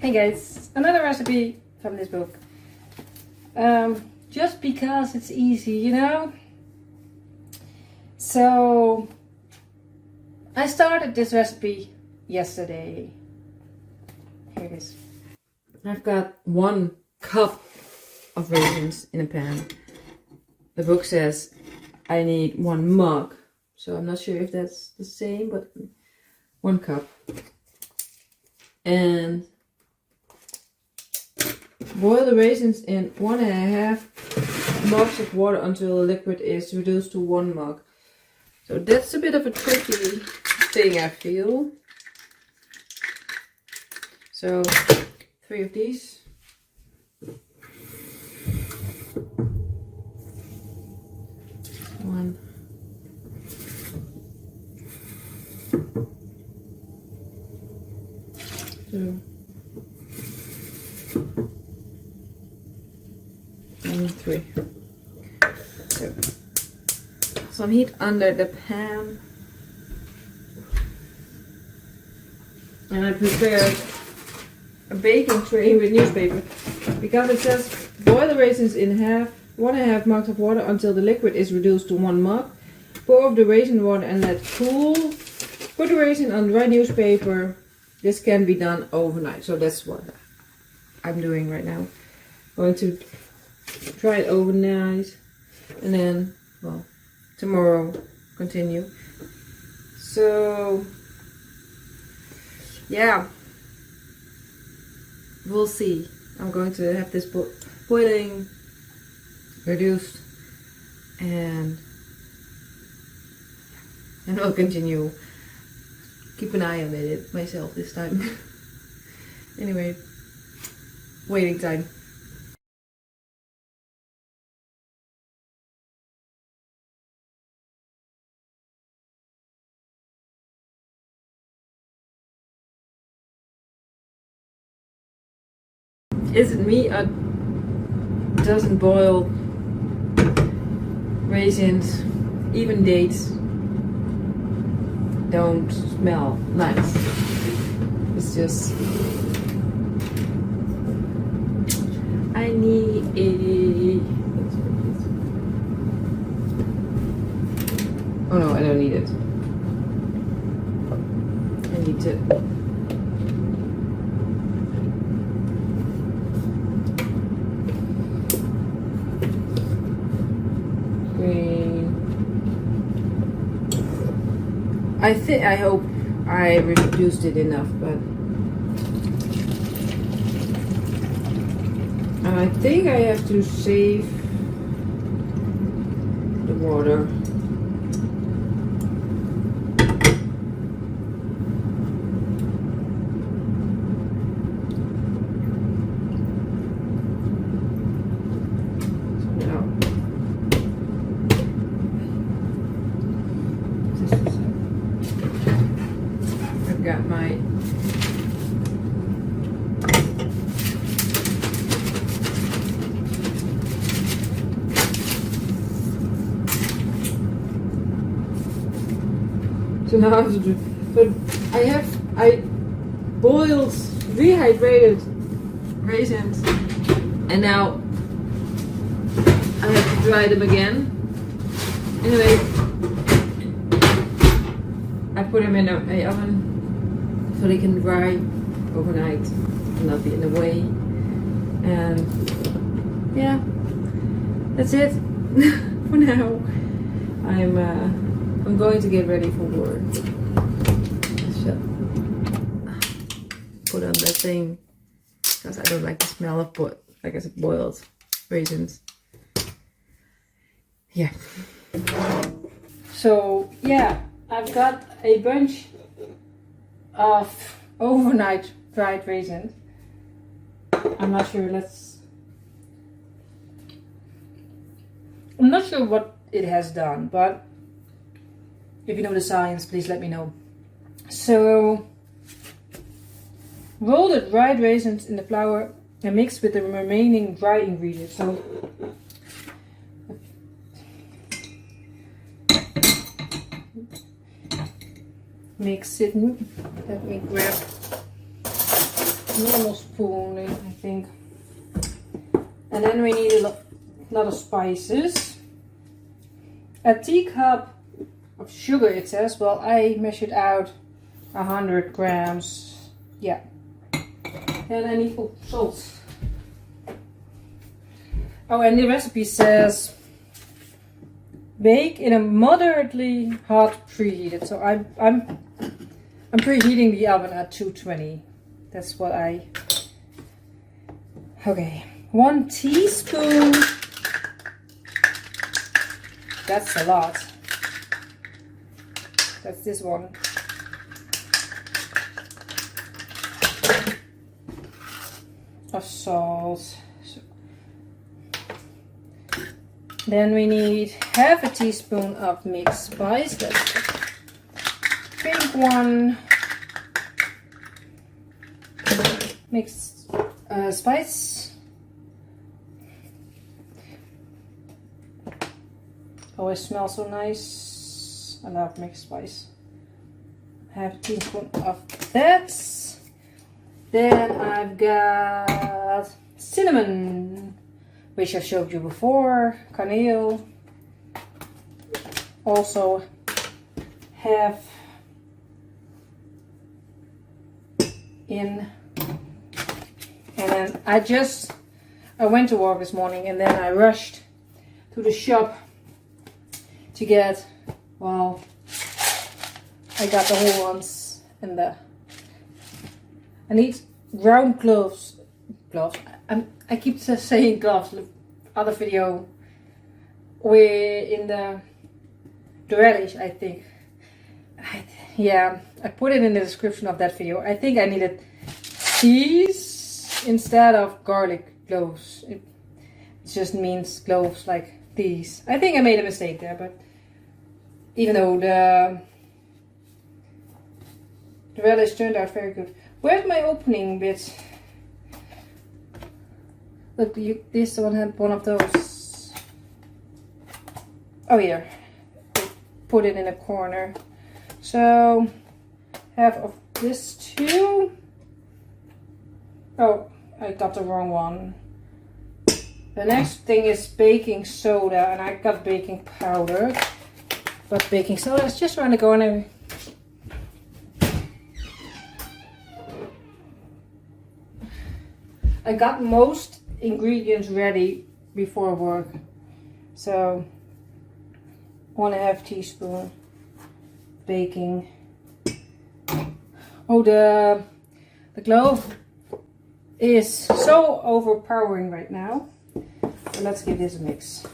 Hey guys, another recipe from this book. Just because it's easy, you know? So, I started this recipe yesterday. Here it is. I've got 1 cup of raisins in a pan. The book says I need 1 mug. So I'm not sure if that's the same, but 1 cup. And boil the raisins in 1.5 mugs of water until the liquid is reduced to 1 mug. So that's a bit of a tricky thing, I feel. So 3 of these. One. Two. And 3. So, some heat under the pan. And I prepared a baking tray with newspaper because it says boil the raisins in 1.5 mugs of water until the liquid is reduced to 1 mug. Pour over the raisin water and let cool. Put the raisin on dry newspaper. This can be done overnight, so that's what I'm doing right now. Going to dry it overnight and then, well, tomorrow continue. So yeah, we'll see. I'm going to have this boiling reduced and I'll continue. Keep an eye on it myself this time. Anyway, waiting time. Is it me or doesn't boiled raisins, even dates, don't smell nice? It's just I need a. Oh no, I don't need it. I need to. I hope I reduced it enough, but I think I have to save the water. Got my so now I have to do, but I boiled rehydrated raisins and now I have to dry them again. Anyway, I put them in a oven so they can dry overnight and not be in the way. And yeah, that's it for now. I'm going to get ready for work. Put on that thing because I don't like the smell of boiled raisins. Yeah. So yeah, I've got a bunch of overnight dried raisins. I'm not sure what it has done, but if you know the science, please let me know. So roll the dried raisins in the flour and mix with the remaining dry ingredients. So mix it. Let me grab normal spoon, I think. And then we need a lot of spices. A teacup of sugar, it says. Well, I measured out 100 grams. Yeah. And I need salt. Oh, and the recipe says bake in a moderately hot preheated. So I'm preheating the oven at 220. That's what I. Okay, 1 teaspoon. That's a lot. That's this one. Of salt. Then we need half a teaspoon of mixed spice. That's the pink one. Mixed spice. Oh, it smells so nice. I love mixed spice. Half a teaspoon of that. Then I've got cinnamon, which I showed you before, caneel. Also half in. And then I went to work this morning and then I rushed to the shop to get, well, I got the whole ones and I need round gloves. I keep saying gloves. Other video, we're in the relish, I think. I put it in the description of that video. I think I needed these instead of garlic cloves. It just means cloves like these. I think I made a mistake there, but even though the relish turned out very good. Where's my opening bit? Look, this one had one of those. Oh, here. Put it in a corner. So, half of this too. Oh, I got the wrong one. The next thing is baking soda, and I got baking powder. But baking soda is just around the corner. I got most ingredients ready before work. So 1.5 teaspoon baking. Oh, the clove is so overpowering right now. So let's give this a mix.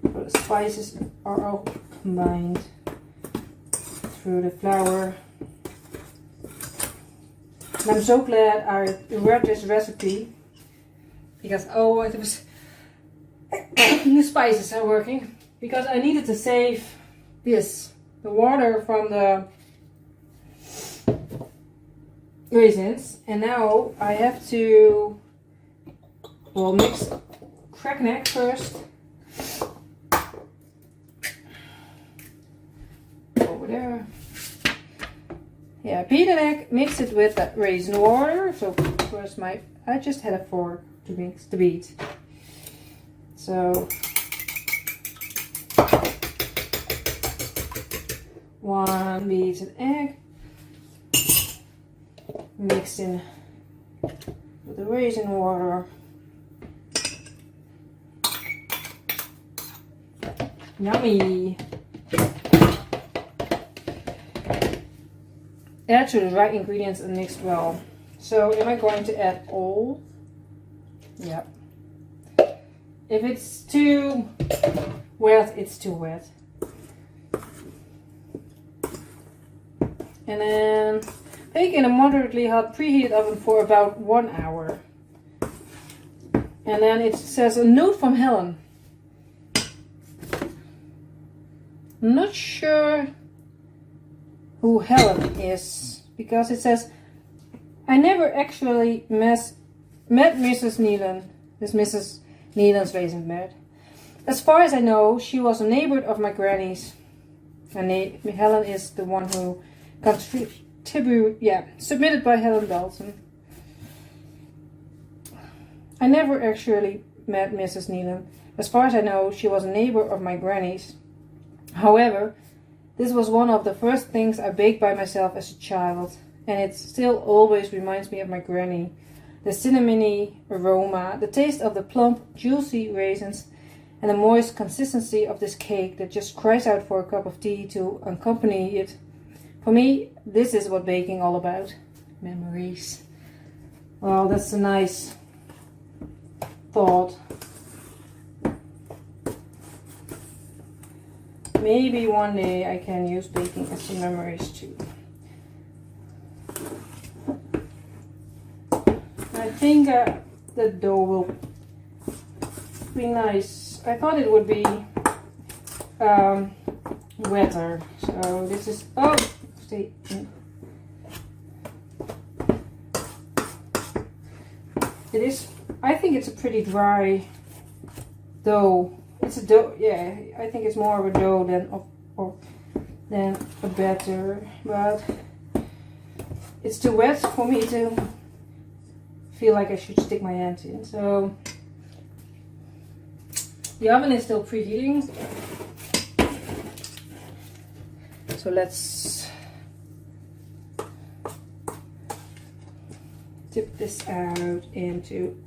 The spices are all combined through the flour. And I'm so glad I read this recipe because it was the spices are working, because I needed to save the water from the raisins, and now I have to mix crack an egg first. Over there. Yeah, beat an egg, mix it with that raisin water. So first I just had a fork to mix the beat. So 1 beaten egg mixed in with the raisin water. Yummy! Add to the right ingredients and mix well. So am I going to add all? Yeah. If it's too wet, it's too wet. And then bake in a moderately hot preheated oven for about 1 hour. And then it says a note from Helen. I'm not sure who Helen is, because it says I never actually met Mrs. Neilan. This Mrs. Neilan's raisin bed. As far as I know, she was a neighbor of my granny's. And Helen is the one who submitted by Helen Dalton. I never actually met Mrs. Neilan. As far as I know, she was a neighbor of my granny's. However, this was one of the first things I baked by myself as a child, and it still always reminds me of my granny. The cinnamony aroma, the taste of the plump, juicy raisins, and the moist consistency of this cake that just cries out for a cup of tea to accompany it. For me, this is what baking all about. Memories. Well, that's a nice thought. Maybe one day I can use baking as some memories too. I think the dough will be nice. I thought it would be wetter. So this is, oh, stay. It is, I think it's a pretty dry dough. It's a dough, yeah, I think it's more of a dough than a batter, but it's too wet for me to feel like I should stick my hand in. So the oven is still preheating. So let's tip this out into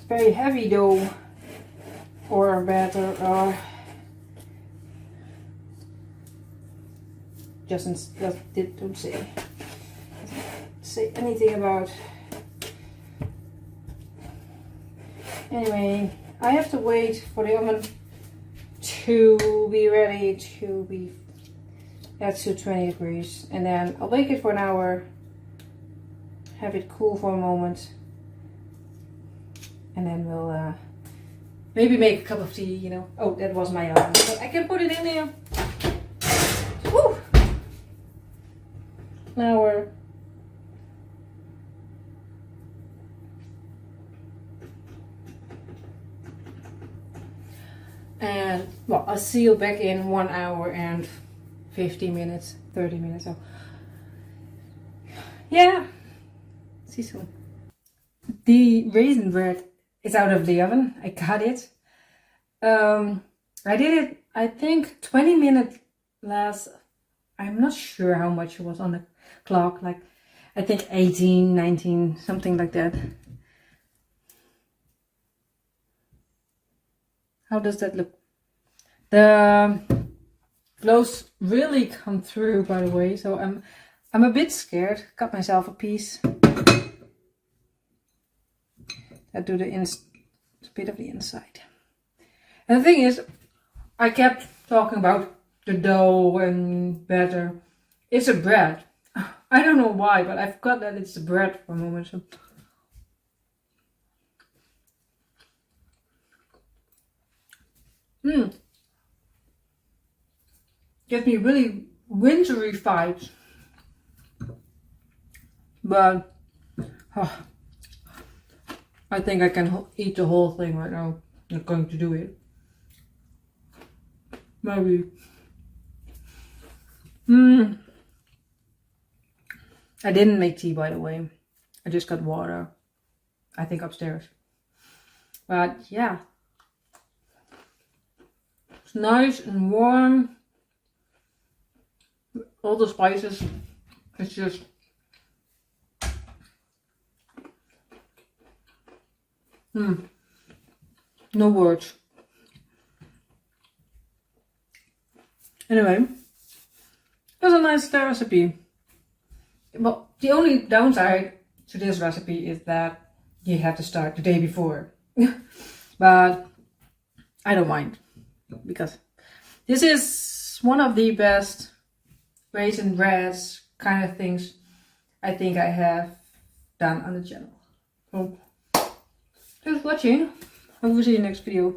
very heavy dough or a batter, don't say anything about. Anyway, I have to wait for the oven to be ready to be at 220 degrees, and then I'll bake it for an hour, have it cool for a moment, and then we'll maybe make a cup of tea, you know. Oh, that was my oven. So I can put it in there. Woo! Now we're and well, I'll see you back in 1 hour and 50 minutes, 30 minutes. So yeah, see you soon. The raisin bread is out of the oven. I got it. I did it, I think 20 minutes last. I'm not sure how much it was on the clock. Like, I think 18, 19, something like that. How does that look? The flows really come through, by the way. So I'm a bit scared. Cut myself a piece. I do the bit of the inside. And the thing is, I kept talking about the dough and batter. It's a bread. I don't know why, but I forgot that it's a bread for a moment. So. Gives me really wintry vibes. But I think I can eat the whole thing right now. I'm not going to do it. Maybe. I didn't make tea, by the way. I just got water. I think upstairs. But yeah. It's nice and warm. All the spices. It's just... No words. Anyway, it was a nice recipe. Well, the only downside to this recipe is that you have to start the day before. But I don't mind, because this is one of the best raisin breads kind of things I think I have done on the channel. So, thanks for watching. I will see you in the next video.